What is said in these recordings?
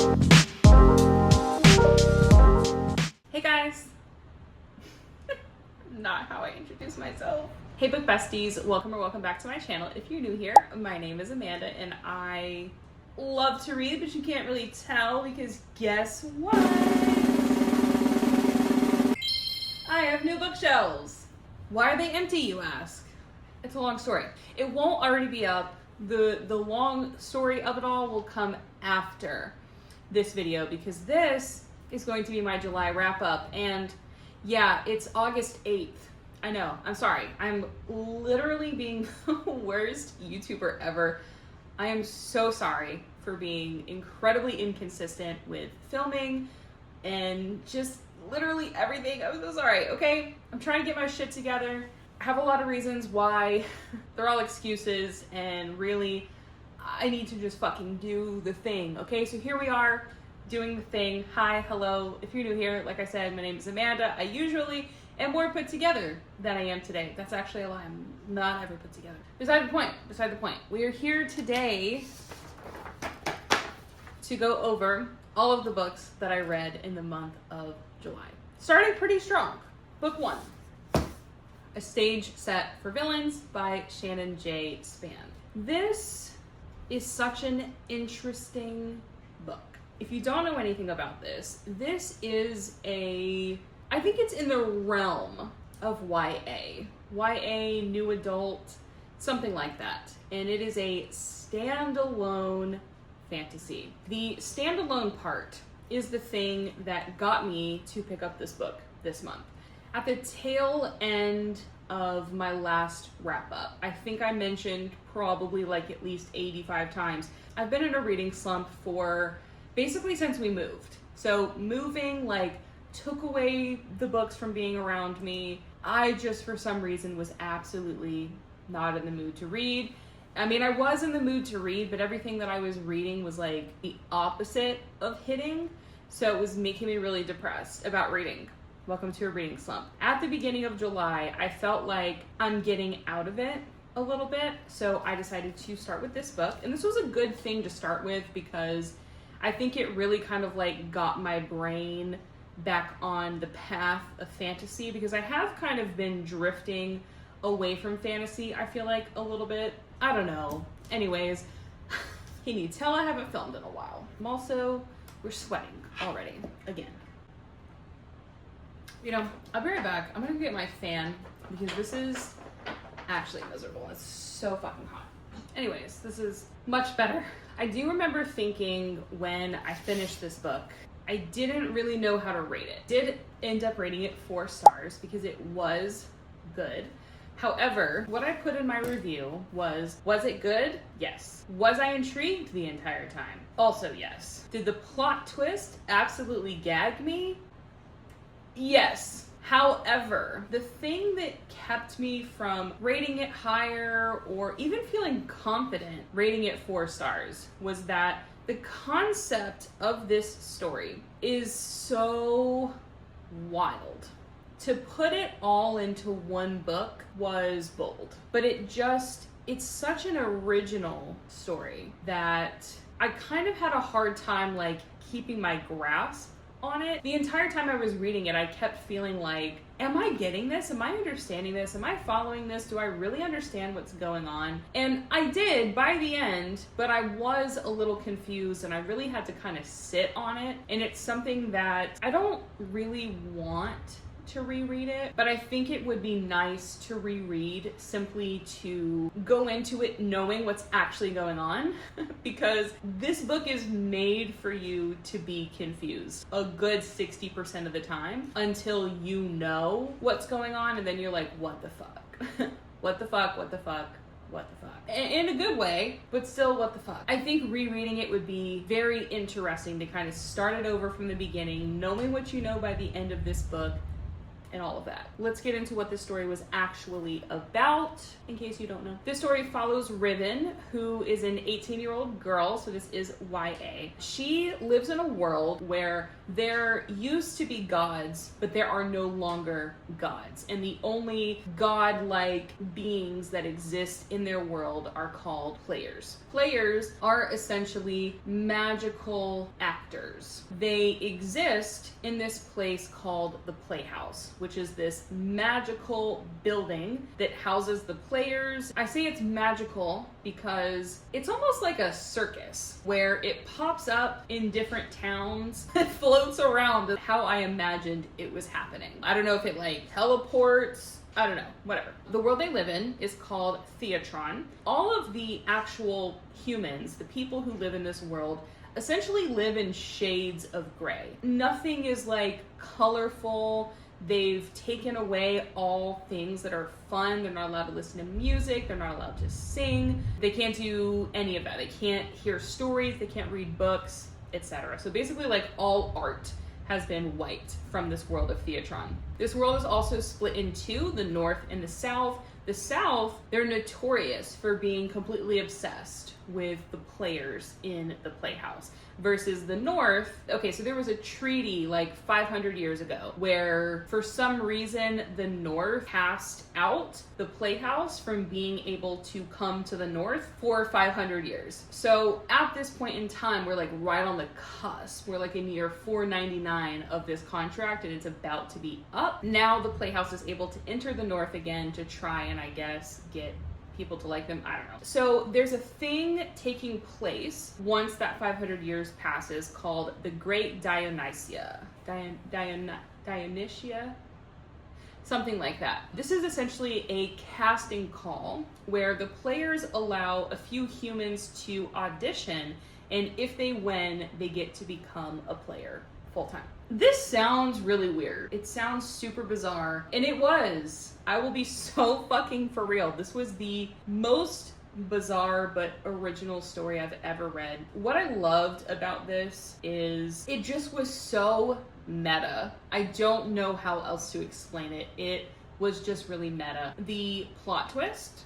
Hey guys! Not how I introduce myself. Hey book besties, welcome or welcome back to my channel. If you're new here, my name is Amanda and I love to read, but you can't really tell because guess what? I have new bookshelves. Why are they empty, you ask? It's a long story. It won't already be up. The long story of it all will come after this video because this is going to be my July wrap up. And yeah, it's August 8th. I know, I'm sorry. I'm literally being the worst YouTuber ever. I am so sorry for being incredibly inconsistent with filming and just literally everything. I'm so sorry, okay? I'm trying to get my shit together. I have a lot of reasons why. They're all excuses, and really, I need to just fucking do the thing, okay? So here we are, doing the thing. Hi, hello. If you're new here, like I said, my name is Amanda. I usually am more put together than I am today. That's actually a lie. I'm not ever put together. Beside the point. We are here today to go over all of the books that I read in the month of July. Starting pretty strong. Book 1. A Stage Set for Villains by Shannon J. Spann. This is such an interesting book. If you don't know anything about this, this is I think it's in the realm of YA. YA, new adult, something like that. And it is a standalone fantasy. The standalone part is the thing that got me to pick up this book this month. At the tail end of my last wrap up, I think I mentioned probably like at least 85 times, I've been in a reading slump for basically since we moved. So moving like took away the books from being around me. I just for some reason was absolutely not in the mood to read. I mean, I was in the mood to read, but everything that I was reading was like the opposite of hitting. So it was making me really depressed about reading. Welcome to a reading slump. At the beginning of July, I felt like I'm getting out of it a little bit. So I decided to start with this book. And this was a good thing to start with because I think it really kind of like got my brain back on the path of fantasy because I have kind of been drifting away from fantasy, I feel like a little bit. I don't know. Anyways, can you tell I haven't filmed in a while? We're sweating already, again. You know, I'll be right back. I'm gonna get my fan because this is actually miserable. It's so fucking hot. Anyways, this is much better. I do remember thinking when I finished this book, I didn't really know how to rate it. Did end up rating it 4 stars because it was good. However, what I put in my review was it good? Yes. Was I intrigued the entire time? Also yes. Did the plot twist absolutely gag me? Yes. However, the thing that kept me from rating it higher or even feeling confident rating it 4 stars was that the concept of this story is so wild. To put it all into one book was bold, but it's such an original story that I kind of had a hard time like keeping my grasp on it. The entire time I was reading it, I kept feeling like, am I getting this? Am I understanding this? Am I following this? Do I really understand what's going on? And I did by the end, but I was a little confused and I really had to kind of sit on it. And it's something that I don't really want to reread it, but I think it would be nice to reread simply to go into it knowing what's actually going on because this book is made for you to be confused a good 60% of the time until you know what's going on and then you're like, what the fuck? What the fuck? What the fuck? What the fuck? In a good way, but still what the fuck. I think rereading it would be very interesting to kind of start it over from the beginning, knowing what you know by the end of this book, and all of that. Let's get into what this story was actually about, in case you don't know. This story follows Riven, who is an 18-year-old girl, so this is YA. She lives in a world where there used to be gods, but there are no longer gods, and the only god-like beings that exist in their world are called players. Players are essentially magical actors. actors. They exist in this place called the Playhouse, which is this magical building that houses the players. I say it's magical because it's almost like a circus where it pops up in different towns and floats around how I imagined it was happening. I don't know if it like teleports, I don't know, whatever. The world they live in is called Theatron. All of the actual humans, the people who live in this world, essentially live in shades of gray. Nothing is like colorful. They've taken away all things that are fun. They're not allowed to listen to music. They're not allowed to sing. They can't do any of that. They can't hear stories. They can't read books, etc. So basically like all art has been wiped from this world of Theatron. This world is also split in two, the North and the South. The South, they're notorious for being completely obsessed with the players in the Playhouse. Versus the North, okay, so there was a treaty like 500 years ago where for some reason the North cast out the Playhouse from being able to come to the North for 500 years. So at this point in time, we're like right on the cusp. We're like in year 499 of this contract and it's about to be up. Now the Playhouse is able to enter the North again to try and I guess get people to like them, I don't know. So there's a thing taking place once that 500 years passes called the Great Dionysia. Dionysia? Something like that. This is essentially a casting call where the players allow a few humans to audition, and if they win, they get to become a player full-time. This sounds really weird. It sounds super bizarre, and it was. I will be so fucking for real. This was the most bizarre but original story I've ever read. What I loved about this is it just was so meta. I don't know how else to explain it. It was just really meta. The plot twist,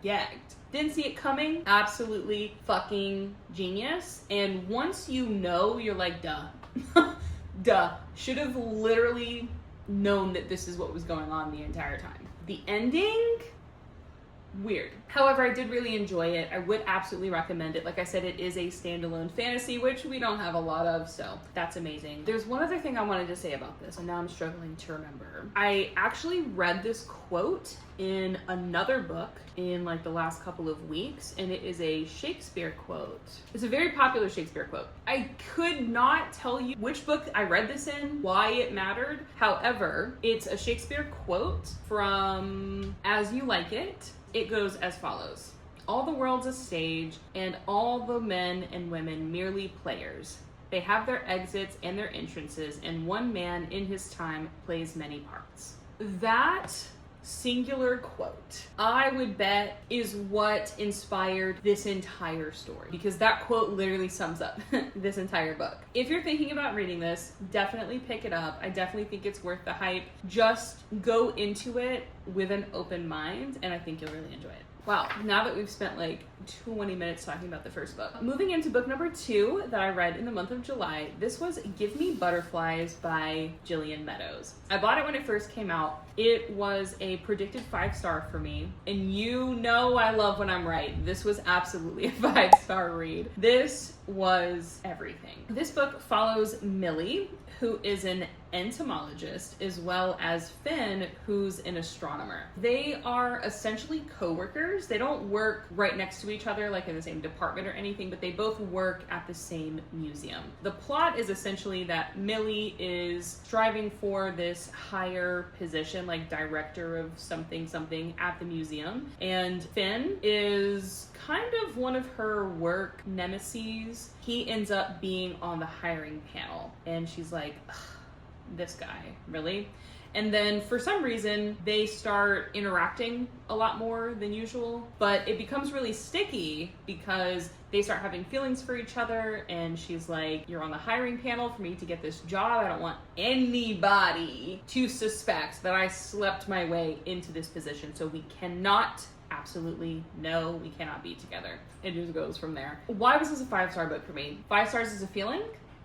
gagged. Didn't see it coming. Absolutely fucking genius. And once you know, you're like, duh. Duh. Should have literally known that this is what was going on the entire time. The ending, weird. However, I did really enjoy it. I would absolutely recommend it. Like I said, it is a standalone fantasy, which we don't have a lot of, so that's amazing. There's one other thing I wanted to say about this, and now I'm struggling to remember. I actually read this quote in another book in like the last couple of weeks, and it is a Shakespeare quote. It's a very popular Shakespeare quote. I could not tell you which book I read this in, why it mattered. However, it's a Shakespeare quote from As You Like It. It goes as follows. All the world's a stage, and all the men and women merely players. They have their exits and their entrances, and one man in his time plays many parts. That singular quote, I would bet, is what inspired this entire story, because that quote literally sums up this entire book. If you're thinking about reading this, definitely pick it up. I definitely think it's worth the hype. Just go into it with an open mind, and I think you'll really enjoy it. Wow, now that we've spent like 20 minutes talking about the first book. Moving into book number 2 that I read in the month of July, this was Give Me Butterflies by Jillian Meadows. I bought it when it first came out. It was a predicted 5-star for me, and you know I love when I'm right. This was absolutely a 5-star read. This was everything. This book follows Millie, who is an entomologist, as well as Finn, who's an astronomer. They are essentially co-workers. They don't work right next to each other, like in the same department or anything, but they both work at the same museum. The plot is essentially that Millie is striving for this higher position, like director of something at the museum, and Finn is kind of one of her work nemesis. He ends up being on the hiring panel, and she's like, this guy, really? And then for some reason, they start interacting a lot more than usual, but it becomes really sticky because they start having feelings for each other, and she's like, you're on the hiring panel for me to get this job. I don't want anybody to suspect that I slept my way into this position, so we cannot, absolutely no, we cannot be together. It just goes from there. Why was this a 5-star book for me? 5 stars is a feeling.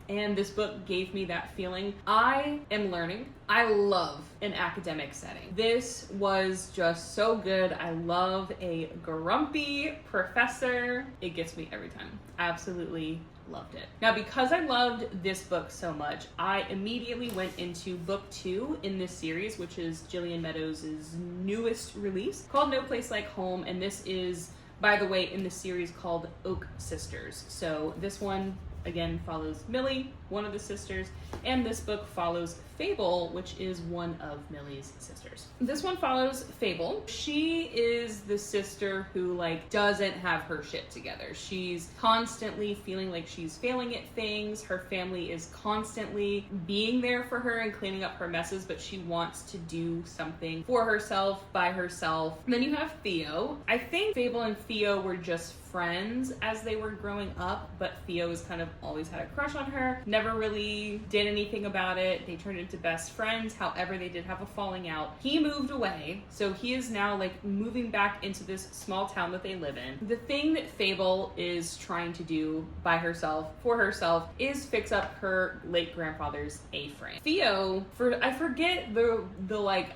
and this book gave me that feeling. I am learning. I love an academic setting. This was just so good. I love a grumpy professor. It gets me every time. I absolutely loved it. Now, because I loved this book so much, I immediately went into book 2 in this series, which is Jillian Meadows' newest release, called No Place Like Home, and this is, by the way, in the series called Oak Sisters. So this one, again, follows Millie, one of the sisters, and this book follows Fable, which is one of Millie's sisters. This one follows Fable. She is the sister who doesn't have her shit together. She's constantly feeling like she's failing at things. Her family is constantly being there for her and cleaning up her messes, but she wants to do something for herself, by herself. And then you have Theo. I think Fable and Theo were just friends as they were growing up, but Theo has kind of always had a crush on her, never really did anything about it. They turned into best friends. However, they did have a falling out. He moved away, so he is now moving back into this small town that they live in. The thing that Fable is trying to do by herself, for herself, is fix up her late grandfather's A-frame. Theo, I forget the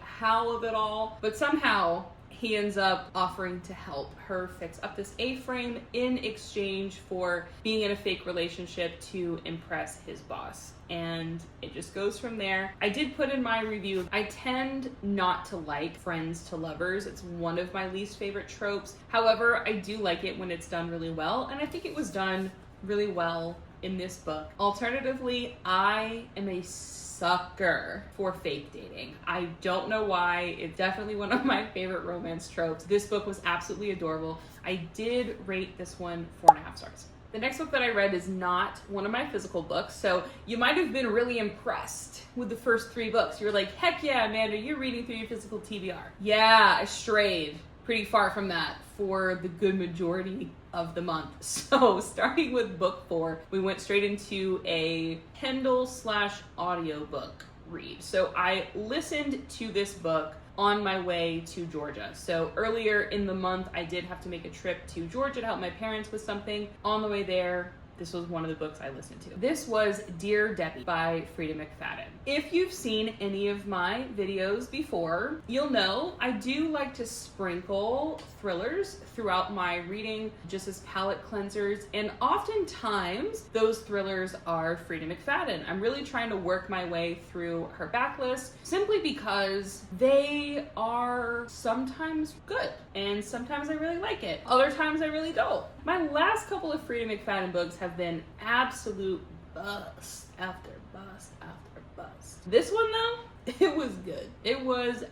how of it all, but somehow he ends up offering to help her fix up this A-frame in exchange for being in a fake relationship to impress his boss. And it just goes from there. I did put in my review, I tend not to like friends to lovers. It's one of my least favorite tropes. However, I do like it when it's done really well, and I think it was done really well in this book. Alternatively, I am a sucker for fake dating. I don't know why. It's definitely one of my favorite romance tropes. This book was absolutely adorable. I did rate this one 4.5 stars. The next book that I read is not one of my physical books, so you might have been really impressed with the first 3 books. You were like, heck yeah, Amanda, you're reading through your physical TBR. Yeah, I strayed pretty far from that for the good majority of the month. So starting with book 4, we went straight into a Kindle/audiobook read. So I listened to this book on my way to Georgia. So earlier in the month, I did have to make a trip to Georgia to help my parents with something. On the way there, this was one of the books I listened to. This was Dear Debbie by Freida McFadden. If you've seen any of my videos before, you'll know I do like to sprinkle thrillers throughout my reading just as palate cleansers, and oftentimes those thrillers are Freida McFadden. I'm really trying to work my way through her backlist simply because they are sometimes good and sometimes I really like it. Other times I really don't. My last couple of Freida McFadden books have been absolute bust after bust after bust. This one though, it was good. It was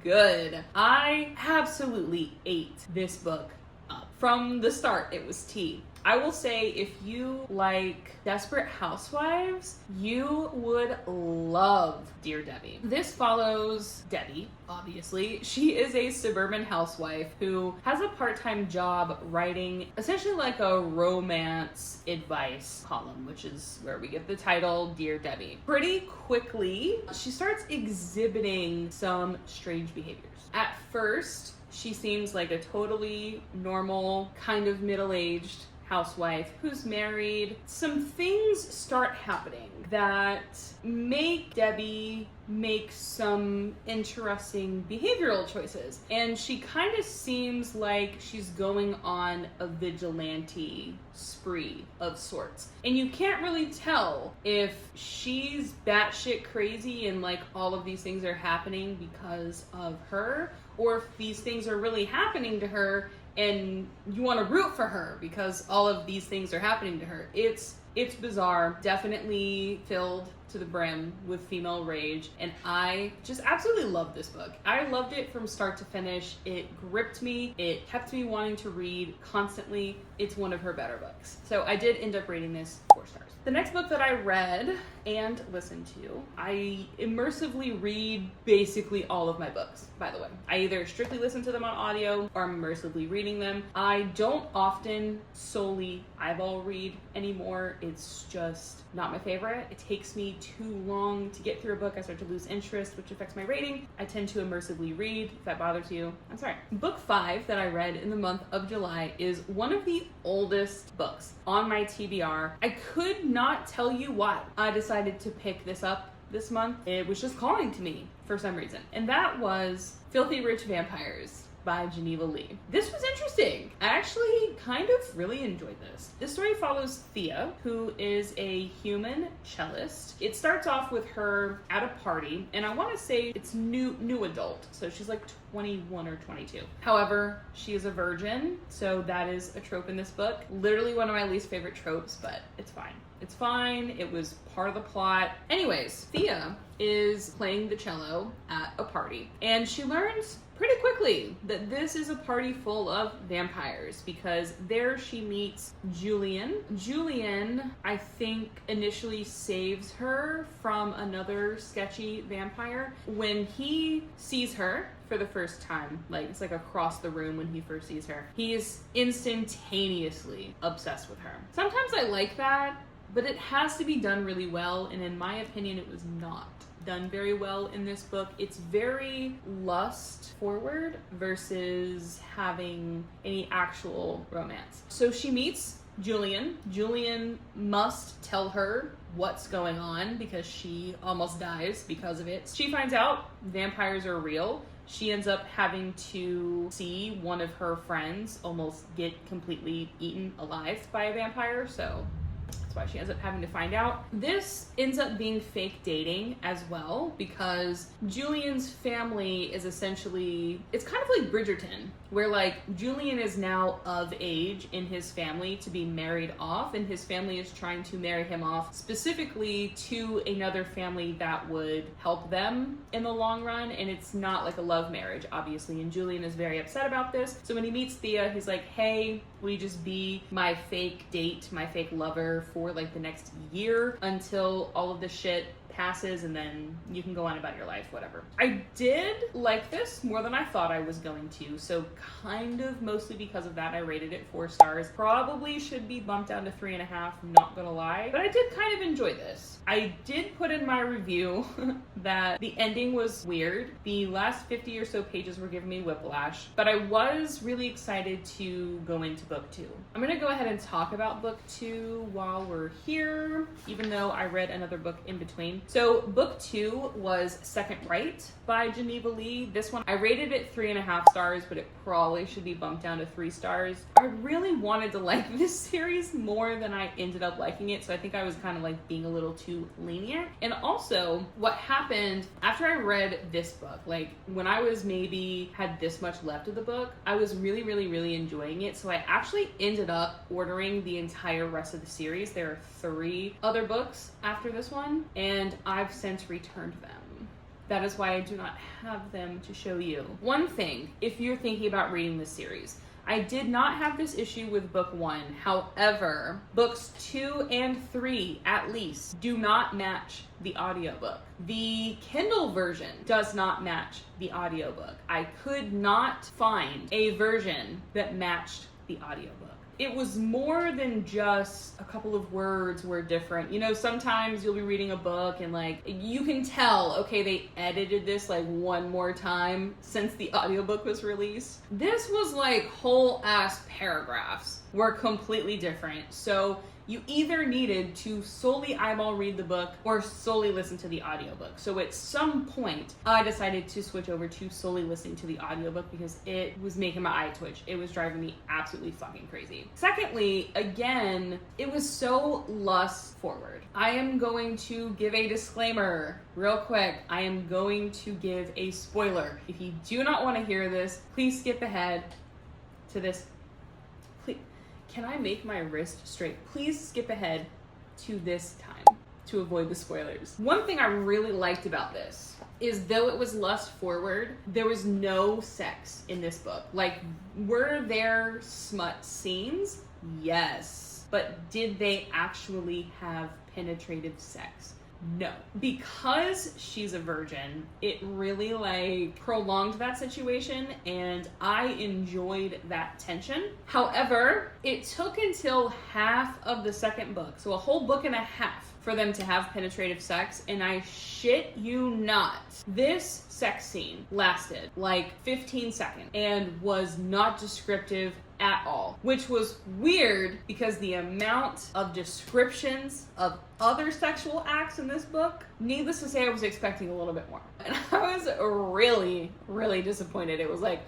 good. I absolutely ate this book up. From the start, it was tea. I will say, if you like Desperate Housewives, you would love Dear Debbie. This follows Debbie, obviously. She is a suburban housewife who has a part-time job writing essentially like a romance advice column, which is where we get the title Dear Debbie. Pretty quickly, she starts exhibiting some strange behaviors. At first, she seems like a totally normal, kind of middle-aged housewife who's married. Some things start happening that make Debbie make some interesting behavioral choices. And she kind of seems like she's going on a vigilante spree of sorts. And you can't really tell if she's batshit crazy and all of these things are happening because of her, or if these things are really happening to her and you want to root for her because all of these things are happening to her. It's bizarre, definitely filled to the brim with female rage, and I just absolutely love this book. I loved it from start to finish. It gripped me. It kept me wanting to read constantly. It's one of her better books. So I did end up rating this 4 stars. The next book that I read and listened to, I immersively read basically all of my books, by the way. I either strictly listen to them on audio or I'm immersively reading them. I don't often solely eyeball read anymore. it's just not my favorite. It takes me too long to get through a book. I start to lose interest, which affects my rating. I tend to immersively read. If that bothers you, I'm sorry. Book 5 that I read in the month of July is one of the oldest books on my TBR. I could not tell you why I decided to pick this up this month. It was just calling to me for some reason. And that was Filthy Rich Vampires by Geneva Lee. This was interesting. I actually kind of really enjoyed this. This story follows Thea, who is a human cellist. It starts off with her at a party, and I want to say it's new adult, so she's like 21 or 22. However, she is a virgin, so that is a trope in this book. Literally one of my least favorite tropes, but it's fine. It's fine. It was part of the plot. Anyways, Thea is playing the cello at a party, and she learns pretty quickly that this is a party full of vampires because there she meets Jillian. Jillian, I think, initially saves her from another sketchy vampire. When he sees her for the first time, like it's like across the room when he first sees her, he is instantaneously obsessed with her. Sometimes I like that, but it has to be done really well, and in my opinion, it was not done very well in this book. It's very lust forward versus having any actual romance. So she meets Jillian. Jillian must tell her what's going on because she almost dies because of it. She finds out vampires are real. She ends up having to see one of her friends almost get completely eaten alive by a vampire, so that's why she ends up having to find out. This ends up being fake dating as well because Julian's family is essentially, it's kind of like Bridgerton, where like Julian is now of age in his family to be married off, and his family is trying to marry him off specifically to another family that would help them in the long run, and it's not like a love marriage, obviously, and Julian is very upset about this. So when he meets Thea, he's like, hey, will you just be my fake date, my fake lover for like the next year until all of this shit passes, and then you can go on about your life, whatever. I did like this more than I thought I was going to, so kind of mostly because of that I rated it 4 stars. Probably should be bumped down to 3.5, not gonna lie, but I did kind of enjoy this. I did put in my review that the ending was weird. The last 50 or so pages were giving me whiplash, but I was really excited to go into book 2. I'm gonna go ahead and talk about book 2 while we're here, even though I read another book in between. So book 2 was Second Rite by Geneva Lee. This one, I rated it 3.5 stars, but it probably should be bumped down to 3 stars. I really wanted to like this series more than I ended up liking it, so I think I was kind of like being a little too lenient. And also, what happened after I read this book, like when I was maybe had this much left of the book, I was really enjoying it, so I actually ended up ordering the entire rest of the series. There are 3 other books after this one, and I've since returned them. That is why I do not have them to show you. One thing, if you're thinking about reading this series, I did not have this issue with book 1. However, books 2 and 3, at least, do not match the audiobook. The Kindle version does not match the audiobook. I could not find a version that matched the audiobook. It was more than just a couple of words were different. You know, sometimes you'll be reading a book and like, you can tell, okay, they edited this like one more time since the audiobook was released. This was like whole ass paragraphs were completely different. So you either needed to solely eyeball read the book or solely listen to the audiobook. So at some point, I decided to switch over to solely listening to the audiobook because it was making my eye twitch. It was driving me absolutely fucking crazy. Secondly, again, it was so lust forward. I am going to give a disclaimer real quick. I am going to give a spoiler. If you do not want to hear this, please skip ahead to this. Can I make my wrist straight? Please skip ahead to this time to avoid the spoilers. One thing I really liked about this is though it was lust forward, there was no sex in this book. Like, were there smut scenes? Yes. But did they actually have penetrative sex? No. Because she's a virgin, it really like prolonged that situation, and I enjoyed that tension. However, it took until half of the second book, so a whole book and a half, for them to have penetrative sex, and I shit you not, this sex scene lasted like 15 seconds and was not descriptive at all, which was weird because the amount of descriptions of other sexual acts in this book, needless to say, I was expecting a little bit more. And I was really, really disappointed. It was like,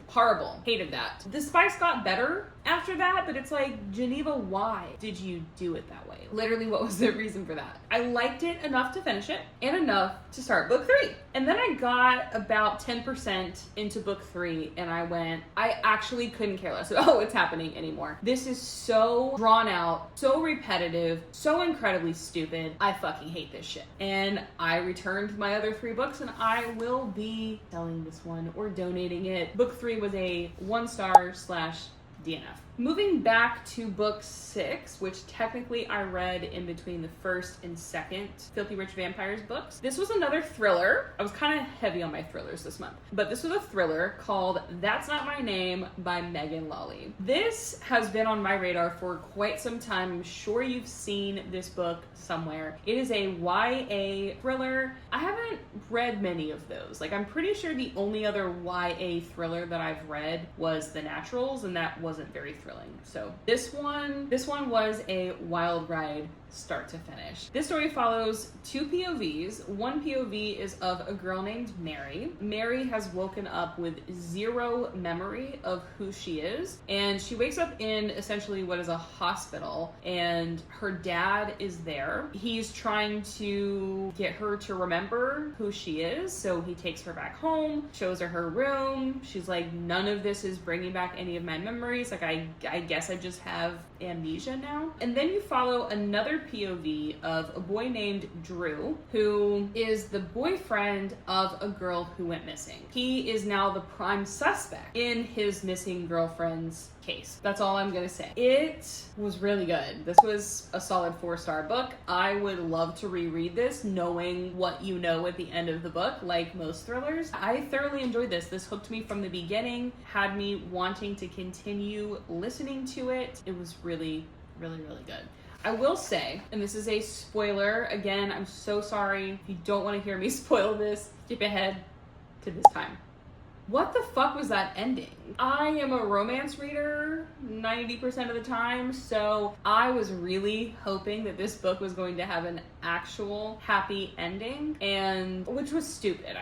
horrible. Hated that. The spice got better after that, but it's like, Geneva, why did you do it that way? Literally, what was the reason for that? I liked it enough to finish it and enough to start book 3. And then I got about 10% into book 3 and I went, I actually couldn't care less about what's happening anymore. This is so drawn out, so repetitive, so incredibly stupid. I fucking hate this shit. And I returned my other 3 books and I will be selling this one or donating it. Book 3 was a 1-star/DNF. Moving back to book 6, which technically I read in between the first and second Filthy Rich Vampires books. This was another thriller. I was kind of heavy on my thrillers this month, but this was a thriller called That's Not My Name by Megan Lawley. This has been on my radar for quite some time. I'm sure you've seen this book somewhere. It is a YA thriller. I haven't read many of those. Like, I'm pretty sure the only other YA thriller that I've read was The Naturals, and that wasn't very thrilling. So this one was a wild ride start to finish. This story follows 2 POVs. One POV is of a girl named Mary. Mary has woken up with 0 memory of who she is, and she wakes up in essentially what is a hospital, and her dad is there. He's trying to get her to remember who she is, so he takes her back home, shows her her room. She's like, none of this is bringing back any of my memories. Like, I guess I just have amnesia now. And then you follow another POV of a boy named Drew, who is the boyfriend of a girl who went missing. He is now the prime suspect in his missing girlfriend's case. That's all I'm gonna say. It was really good. This was a solid 4-star book. I would love to reread this knowing what you know at the end of the book, like most thrillers. I thoroughly enjoyed this. This hooked me from the beginning, had me wanting to continue listening to it. It was really, really, really good. I will say, and this is a spoiler, again, I'm so sorry. If you don't want to hear me spoil this, skip ahead to this time. What the fuck was that ending? I am a romance reader 90% of the time, so I was really hoping that this book was going to have an actual happy ending, and which was stupid.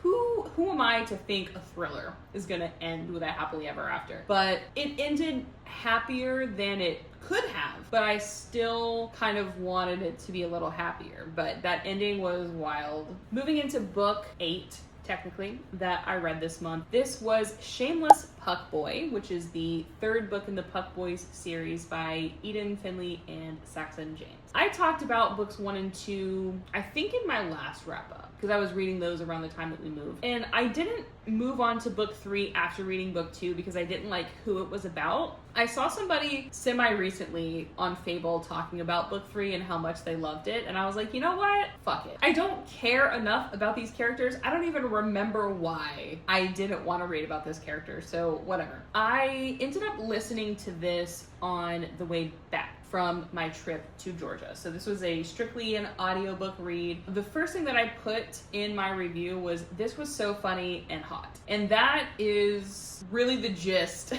Who am I to think a thriller is gonna end with a happily ever after? But it ended happier than it could have, but I still kind of wanted it to be a little happier, but that ending was wild. Moving into book 8, technically, that I read this month. This was Shameless Puckboy, which is the 3rd book in the Puckboys series by Eden Finley and Saxon James. I talked about books 1 and 2, I think in my last wrap up, because I was reading those around the time that we moved. And I didn't move on to book 3 after reading book 2 because I didn't like who it was about. I saw somebody semi-recently on Fable talking about book 3 and how much they loved it, and I was like, you know what? Fuck it. I don't care enough about these characters. I don't even remember why I didn't want to read about this character, so whatever. I ended up listening to this on the way back from my trip to Georgia. So this was a strictly an audiobook read. The first thing that I put in my review was, this was so funny and hot. And that is really the gist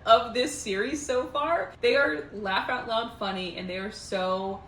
of this series so far. They are laugh out loud funny, and they are so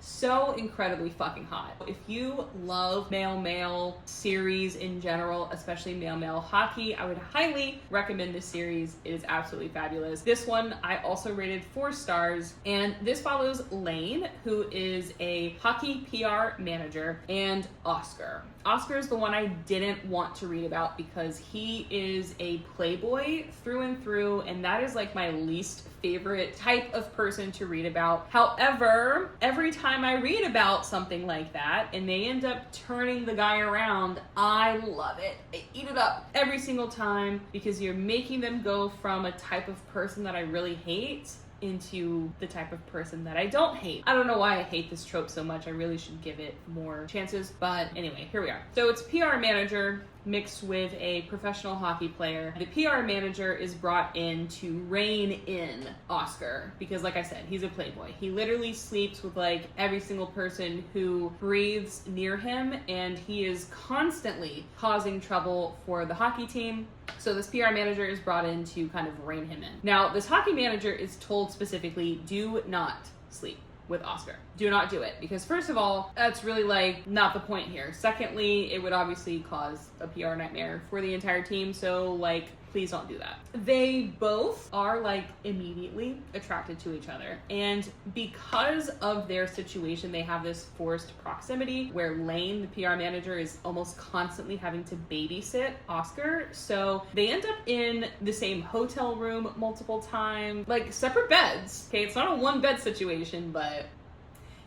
incredibly fucking hot. If you love male series in general, especially male hockey, I would highly recommend this series. It is absolutely fabulous. This one I also rated 4 stars, and this follows Lane, who is a hockey PR manager, and Oscar. Oscar is the one I didn't want to read about because he is a playboy through and through, and that is like my least favorite type of person to read about. However, every time I read about something like that and they end up turning the guy around, I love it. I eat it up every single time because you're making them go from a type of person that I really hate into the type of person that I don't hate. I don't know why I hate this trope so much. I really should give it more chances. But anyway, here we are. So it's PR manager mixed with a professional hockey player. The PR manager is brought in to rein in Oscar because, like I said, he's a playboy. He literally sleeps with like every single person who breathes near him, and he is constantly causing trouble for the hockey team. So this PR manager is brought in to kind of rein him in. Now, this hockey manager is told specifically, do not sleep with Oscar. Do not do it. Because first of all, that's really like not the point here. Secondly, it would obviously cause a PR nightmare for the entire team. So like, please don't do that. They both are like immediately attracted to each other. And because of their situation, they have this forced proximity where Lane, the PR manager, is almost constantly having to babysit Oscar. So they end up in the same hotel room multiple times, like separate beds. Okay, it's not a one bed situation, but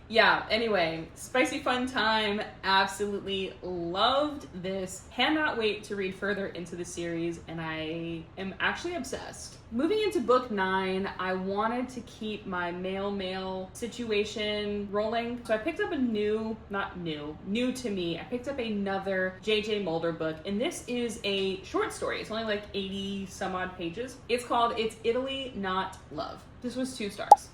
yeah, anyway, spicy fun time. Absolutely loved this. Cannot wait to read further into the series, and I am actually obsessed. Moving into book 9, I wanted to keep my male situation rolling. So I picked up a new to me. I picked up another J.J. Mulder book, and this is a short story. It's only like 80 some odd pages. It's called It's Italy, Not Love. This was 2 stars.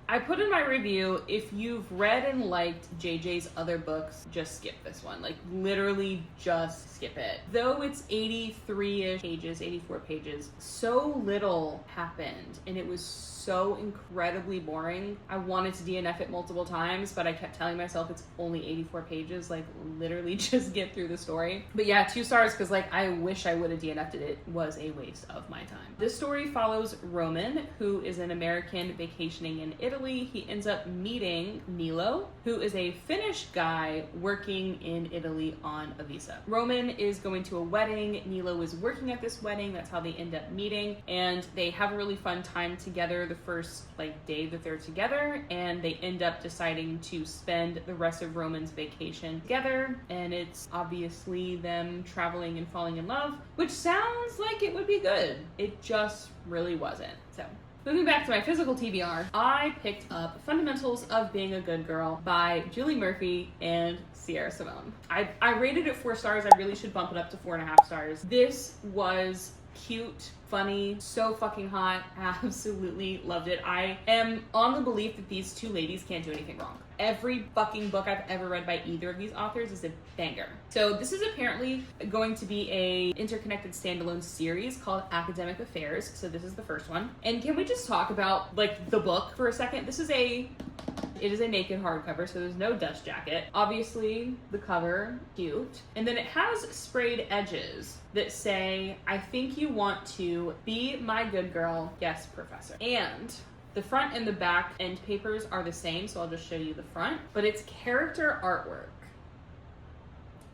I put in my review, if you've read and liked JJ's other books, just skip this one. Like, literally just skip it. Though it's 83-ish pages, 84 pages, so little happened, and it was so incredibly boring. I wanted to DNF it multiple times, but I kept telling myself it's only 84 pages, like, literally just get through the story. But yeah, 2 stars, because, like, I wish I would have DNF'd it. It was a waste of my time. This story follows Roman, who is an American vacationing in Italy. He ends up meeting Nilo, who is a Finnish guy working in Italy on a visa. Roman is going to a wedding. Nilo is working at this wedding. That's how they end up meeting. And they have a really fun time together the first day that they're together. And they end up deciding to spend the rest of Roman's vacation together. And it's obviously them traveling and falling in love, which sounds like it would be good. It just really wasn't. So moving back to my physical TBR, I picked up Fundamentals of Being a Good Girl by Julie Murphy and Sierra Simone. I rated it 4 stars. I really should bump it up to 4.5 stars. This was cute, funny, so fucking hot. Absolutely loved it. I am on the belief that these 2 ladies can't do anything wrong. Every fucking book I've ever read by either of these authors is a banger. So this is apparently going to be a interconnected standalone series called Academic Affairs. So this is the first one. And can we just talk about the book for a second? It is a naked hardcover, so there's no dust jacket. Obviously, the cover, cute. And then it has sprayed edges that say, I think you want to be my good girl, yes, professor. And the front and the back end papers are the same, so I'll just show you the front. But it's character artwork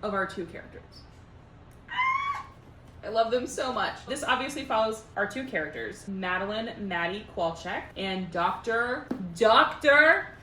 of our 2 characters. I love them so much. This obviously follows our 2 characters, Maddie Kwalchek and Dr.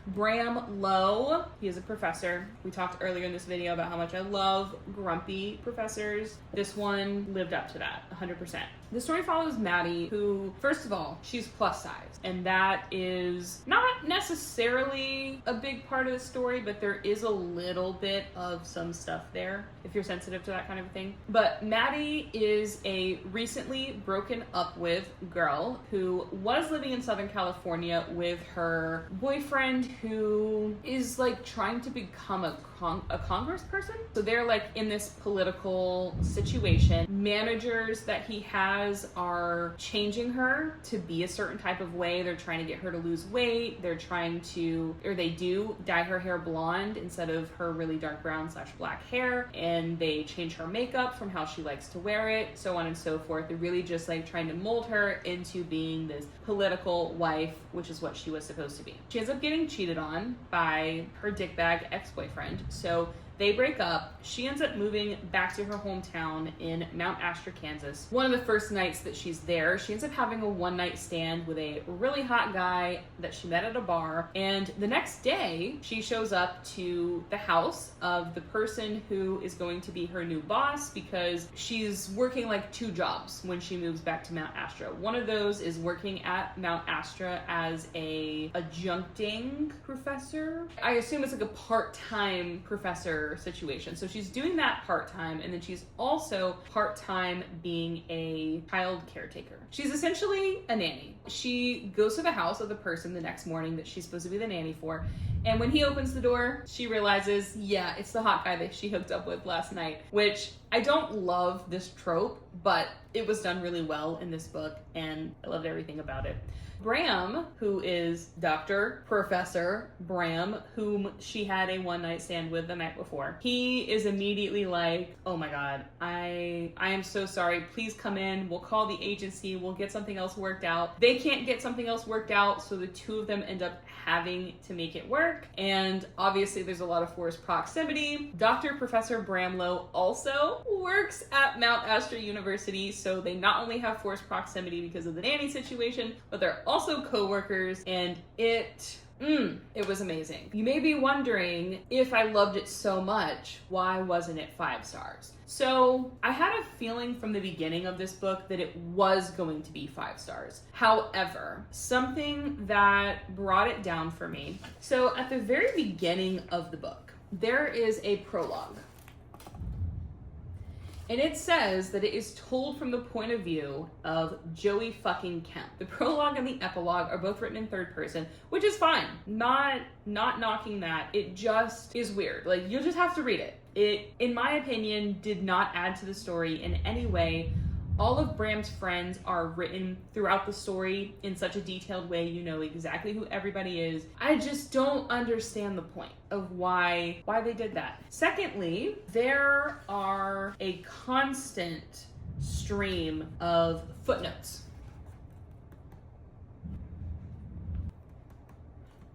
Bram Lowe. He is a professor. We talked earlier in this video about how much I love grumpy professors. This one lived up to that, 100%. The story follows Maddie, who, first of all, she's plus size. And that is not necessarily a big part of the story, but there is a little bit of some stuff there, if you're sensitive to that kind of thing. But Maddie is a recently broken up with girl who was living in Southern California with her boyfriend, who is trying to become a congressperson. So they're in this political situation. Managers that he has are changing her to be a certain type of way. They're trying to get her to lose weight. They do dye her hair blonde instead of her really dark brown / black hair. And they change her makeup from how she likes to wear it, so on and so forth. They're really just trying to mold her into being this political wife, which is what she was supposed to be. She ends up getting cheated on by her dickbag ex-boyfriend. So They break up. She ends up moving back to her hometown in Mount Astra, Kansas. One of the first nights that she's there, she ends up having a one-night stand with a really hot guy that she met at a bar. And the next day, she shows up to the house of the person who is going to be her new boss, because she's working like 2 jobs when she moves back to Mount Astra. One of those is working at Mount Astra as a adjuncting professor. I assume it's like a part-time professor situation. So she's doing that part-time, and then she's also part-time being a child caretaker. She's essentially a nanny. She goes to the house of the person the next morning that she's supposed to be the nanny for, and when he opens the door, she realizes, yeah, it's the hot guy that she hooked up with last night, which I don't love this trope, but it was done really well in this book, and I loved everything about it. Bram, who is Dr. Professor Bram, whom she had a one-night stand with the night before, he is immediately like, oh my god, I am so sorry, please come in, we'll call the agency, we'll get something else worked out. They can't get something else worked out, so the two of them end up having to make it work, and obviously there's a lot of forced proximity. Dr. Professor Bramlow also works at Mount Astra University, so they not only have forced proximity because of the nanny situation, but they're also co-workers, and it was amazing. You may be wondering, if I loved it so much, why wasn't it 5 stars? So I had a feeling from the beginning of this book that it was going to be 5 stars. However, something that brought it down for me. So at the very beginning of the book, there is a prologue. And it says that it is told from the point of view of Joey fucking Kemp. The prologue and the epilogue are both written in third person, which is fine. Not knocking that. It just is weird. Like, you'll just have to read it. It, in my opinion, did not add to the story in any way. All of Bram's friends are written throughout the story in such a detailed way, you know exactly who everybody is. I just don't understand the point of why they did that. Secondly, there are a constant stream of footnotes.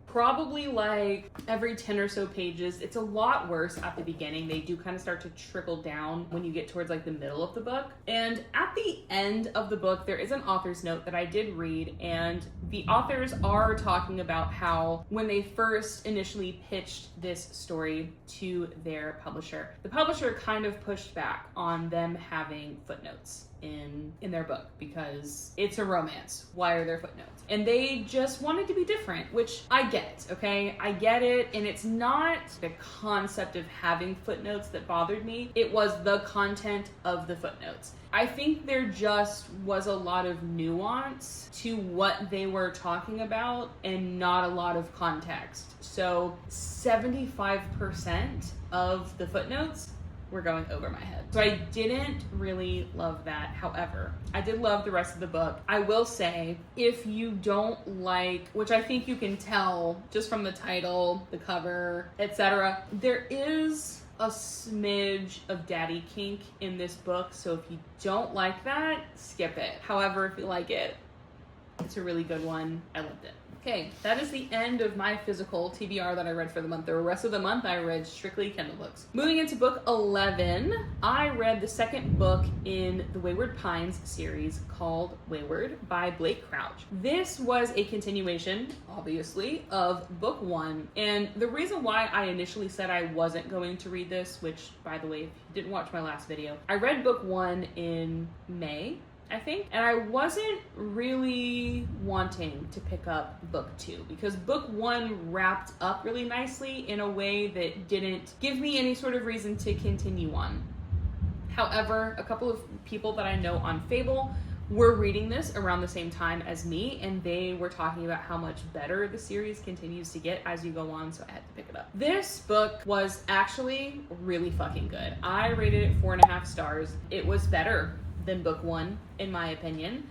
Probably like every 10 or so pages. It's a lot worse at the beginning. They do kind of start to trickle down when you get towards like the middle of the book. And at the end of the book, there is an author's note that I did read, and the authors are talking about how when they first initially pitched this story to their publisher, the publisher kind of pushed back on them having footnotes in their book because it's a romance. Why are there footnotes? And they just wanted to be different, which I get, okay? I get it, and it's not the concept of having footnotes that bothered me. It was the content of the footnotes. I think there just was a lot of nuance to what they were talking about and not a lot of context. So 75% of the footnotes were going over my head. So I didn't really love that. However, I did love the rest of the book. I will say, if you don't like, which I think you can tell just from the title, the cover, etc., there is a smidge of daddy kink in this book. So if you don't like that, skip it. However, if you like it, it's a really good one. I loved it. Okay, that is the end of my physical TBR that I read for the month. The rest of the month, I read strictly Kindle books. Moving into book 11, I read the second book in the Wayward Pines series called Wayward by Blake Crouch. This was a continuation, obviously, of book 1. And the reason why I initially said I wasn't going to read this, which, by the way, if you didn't watch my last video, I read book 1 in May, I think, and I wasn't really wanting to pick up book 2 because book 1 wrapped up really nicely in a way that didn't give me any sort of reason to continue on. However, a couple of people that I know on Fable were reading this around the same time as me, and they were talking about how much better the series continues to get as you go on, so I had to pick it up. This book was actually really fucking good. I rated it 4.5 stars. It was better than book 1, in my opinion.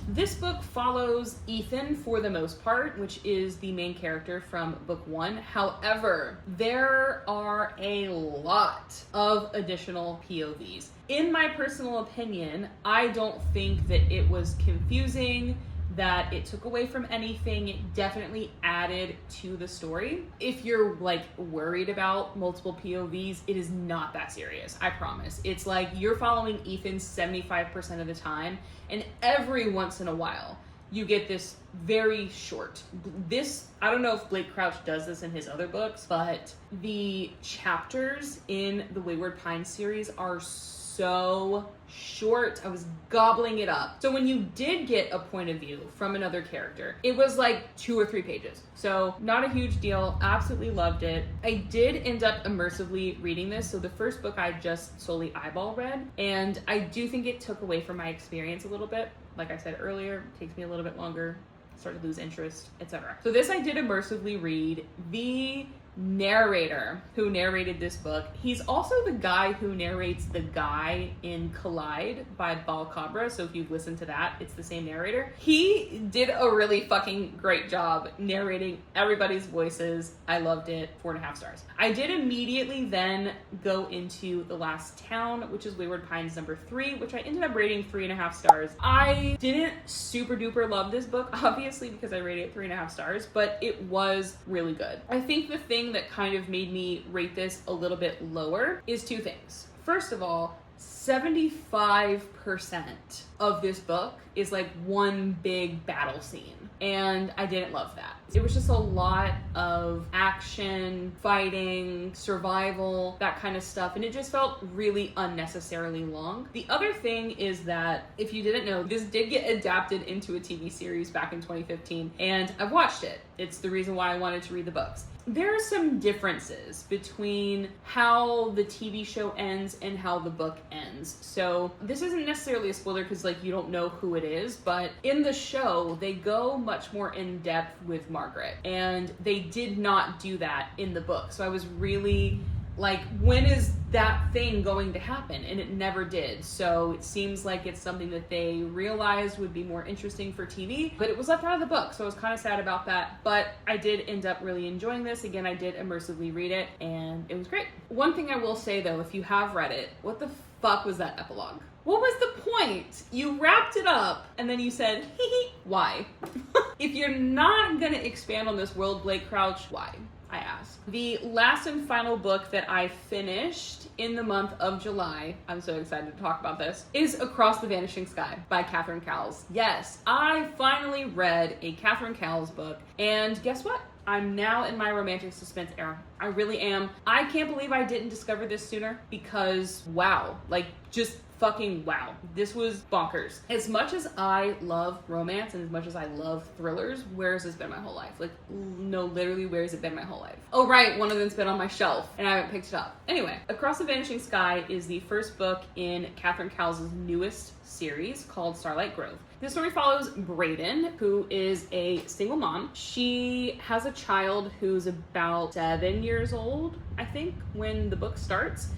This book follows Ethan for the most part, which is the main character from book 1. However, there are a lot of additional POVs. In my personal opinion, I don't think that it was confusing. that it took away from anything. It definitely added to the story. If you're like worried about multiple POVs, it is not that serious, I promise. It's like you're following Ethan 75% of the time, and every once in a while you get this very short. This, I don't know if Blake Crouch does this in his other books, but the chapters in the Wayward Pines series are so short. I was gobbling it up. So when you did get a point of view from another character, it was like 2 or 3 pages. So not a huge deal. Absolutely loved it. I did end up immersively reading this. So the first book I just solely eyeball read, and I do think it took away from my experience a little bit. Like I said earlier, it takes me a little bit longer, start to lose interest, etc. So this I did immersively read. The narrator who narrated this book, he's also the guy who narrates The Guy in Collide by Balcabra. So if you've listened to that, it's the same narrator. He did a really fucking great job narrating everybody's voices. I loved it. 4.5 stars. I did immediately then go into The Last Town, which is Wayward Pines number 3, which I ended up rating 3.5 stars. I didn't super duper love this book, obviously, because I rated it 3.5 stars, but it was really good. I think the thing that kind of made me rate this a little bit lower is 2 things. First of all, 75% of this book is like one big battle scene, and I didn't love that. It was just a lot of action, fighting, survival, that kind of stuff, and it just felt really unnecessarily long. The other thing is that, if you didn't know, this did get adapted into a TV series back in 2015, and I've watched it. It's the reason why I wanted to read the books. There are some differences between how the TV show ends and how the book ends. So this isn't necessarily a spoiler because like you don't know who it is, but in the show they go much more in depth with Margaret, and they did not do that in the book. So I was really like, when is that thing going to happen? And it never did. So it seems like it's something that they realized would be more interesting for TV, but it was left out of the book. So I was kind of sad about that, but I did end up really enjoying this. Again, I did immersively read it, and it was great. One thing I will say though, if you have read it, what the fuck was that epilogue? What was the point? You wrapped it up and then you said, hee hee, why? If you're not gonna expand on this world, Blake Crouch, why? I ask. The last and final book that I finished in the month of July, I'm so excited to talk about this, is Across the Vanishing Sky by Catherine Cowles. Yes, I finally read a Catherine Cowles book, and guess what? I'm now in my romantic suspense era. I really am. I can't believe I didn't discover this sooner, because wow, like just fucking wow. This was bonkers. As much as I love romance and as much as I love thrillers, where has this been my whole life? Like, no, literally, where has it been my whole life? Oh, right, one of them's been on my shelf and I haven't picked it up. Anyway, Across the Vanishing Sky is the first book in Catherine Cowles' newest series called Starlight Grove. This story follows Braden, who is a single mom. She has a child who's about 7 years old, I think, when the book starts.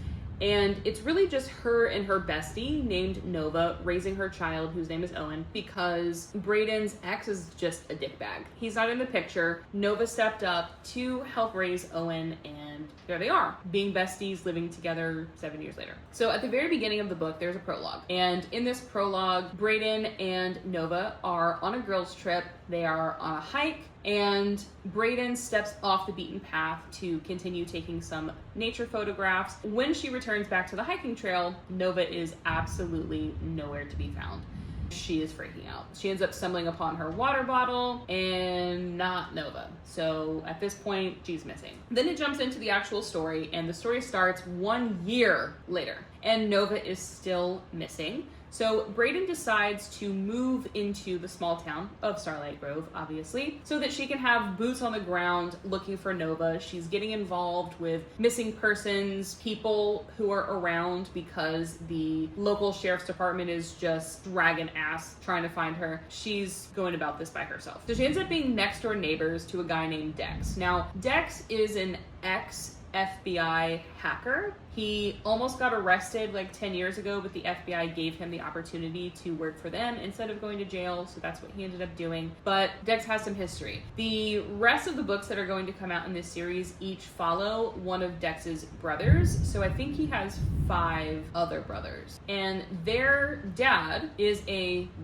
And it's really just her and her bestie named Nova raising her child, whose name is Owen, because Braden's ex is just a dickbag. He's not in the picture. Nova stepped up to help raise Owen, and there they are, being besties, living together 7 years later. So at the very beginning of the book, there's a prologue. And in this prologue, Braden and Nova are on a girls' trip. They are on a hike, and Braden steps off the beaten path to continue taking some nature photographs. When she returns back to the hiking trail, Nova is absolutely nowhere to be found. She is freaking out. She ends up stumbling upon her water bottle and not Nova. So at this point, she's missing. Then it jumps into the actual story, and the story starts 1 year later, and Nova is still missing. So Braden decides to move into the small town of Starlight Grove, obviously, so that she can have boots on the ground looking for Nova. She's getting involved with missing persons, people who are around because the local sheriff's department is just dragging ass trying to find her. She's going about this by herself. So she ends up being next door neighbors to a guy named Dex. Now, Dex is an ex FBI hacker. He almost got arrested like 10 years ago, but the FBI gave him the opportunity to work for them instead of going to jail, so that's what he ended up doing. But Dex has some history. The rest of the books that are going to come out in this series each follow one of Dex's brothers, so I think he has 5 other brothers. And their dad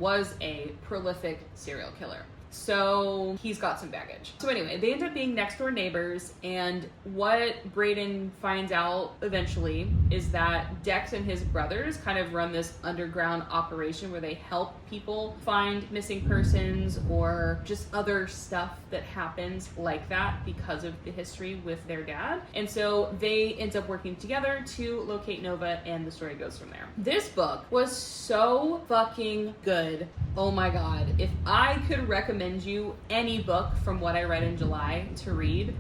was a prolific serial killer. So he's got some baggage. So anyway, they end up being next door neighbors, and what Brayden finds out eventually is that Dex and his brothers kind of run this underground operation where they help people find missing persons or just other stuff that happens like that because of the history with their dad. And so they end up working together to locate Nova, and the story goes from there. This book was so fucking good. Oh my god. If I could recommend you any book from what I read in July to read,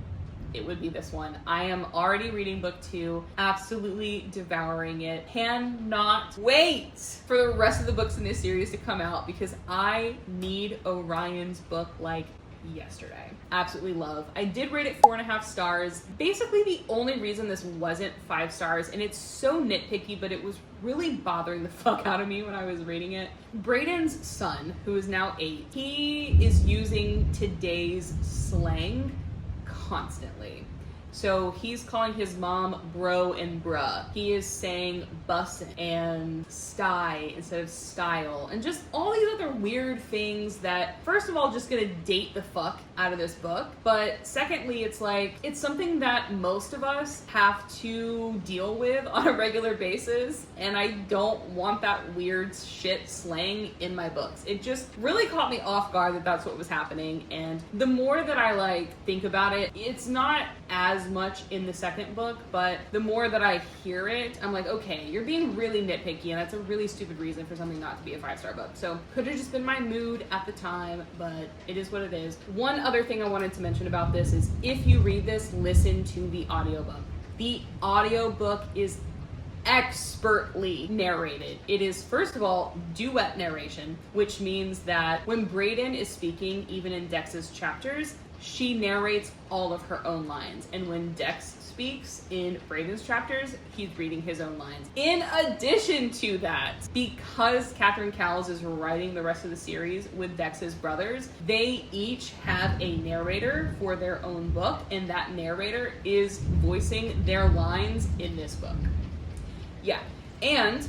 it would be this one. I am already reading book 2, absolutely devouring it. Cannot wait for the rest of the books in this series to come out because I need Orion's book like yesterday. Absolutely love. I did rate it 4.5 stars. Basically the only reason this wasn't 5 stars, and it's so nitpicky, but it was really bothering the fuck out of me when I was reading it. Brayden's son, who is now 8, he is using today's slang constantly. So he's calling his mom bro and bruh. He is saying bussin' and sty instead of style, and just all these other weird things that, first of all, just gonna date the fuck out of this book. But secondly, it's like, it's something that most of us have to deal with on a regular basis, and I don't want that weird shit slang in my books. It just really caught me off guard that that's what was happening, and the more that I like think about it, it's not as much in the second book, but the more that I hear it, I'm like, okay, you're being really nitpicky, and that's a really stupid reason for something not to be a 5-star book. So could have just been my mood at the time, but it is what it is. One other thing I wanted to mention about this is if you read this, listen to the audiobook. The audiobook is expertly narrated. It is, first of all, duet narration, which means that when Brayden is speaking, even in Dex's chapters, she narrates all of her own lines. And when Dex speaks in Brayden's chapters, he's reading his own lines. In addition to that, because Catherine Cowles is writing the rest of the series with Dex's brothers, they each have a narrator for their own book, and that narrator is voicing their lines in this book. Yeah. And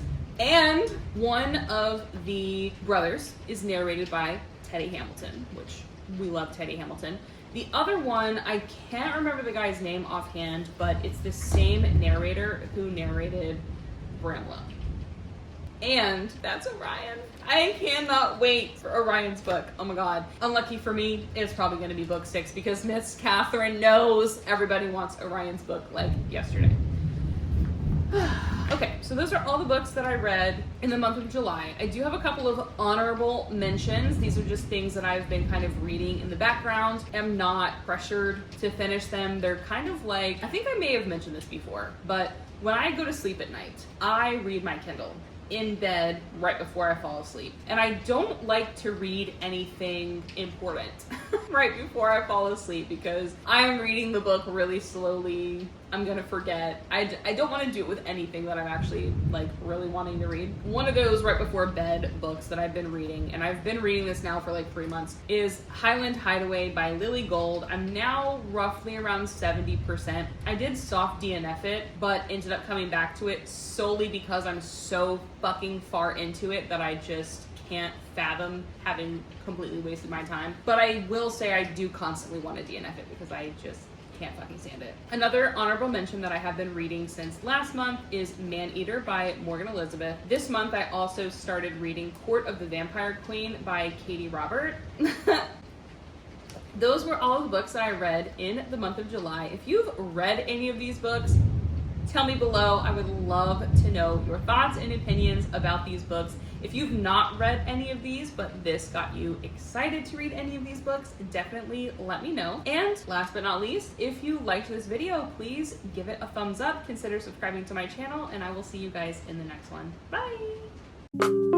one of the brothers is narrated by Teddy Hamilton, which we love Teddy Hamilton. The other one, I can't remember the guy's name offhand, but it's the same narrator who narrated Bramla. And that's Orion. I cannot wait for Orion's book. Oh my god. Unlucky for me, it's probably going to be book 6 because Miss Catherine knows everybody wants Orion's book like yesterday. Okay, so those are all the books that I read in the month of July. I do have a couple of honorable mentions. These are just things that I've been kind of reading in the background. I'm not pressured to finish them. They're kind of like, I think I may have mentioned this before, but when I go to sleep at night, I read my Kindle in bed right before I fall asleep. And I don't like to read anything important right before I fall asleep because I'm reading the book really slowly. I'm gonna forget. I don't want to do it with anything that I'm actually like really wanting to read. One of those right before bed books that I've been reading, and I've been reading this now for like 3 months, is Highland Hideaway by Lily Gold. I'm now roughly around 70%. I did soft DNF it, but ended up coming back to it solely because I'm so fucking far into it that I just can't fathom having completely wasted my time. But I will say I do constantly want to DNF it because I just can't fucking stand it. Another honorable mention that I have been reading since last month is Man-Eater by Morgan Elizabeth. This month I also started reading Court of the Vampire Queen by Katie Robert. Those were all the books that I read in the month of July. If you've read any of these books, tell me below. I would love to know your thoughts and opinions about these books. If you've not read any of these, but this got you excited to read any of these books, definitely let me know. And last but not least, if you liked this video, please give it a thumbs up, consider subscribing to my channel, and I will see you guys in the next one. Bye!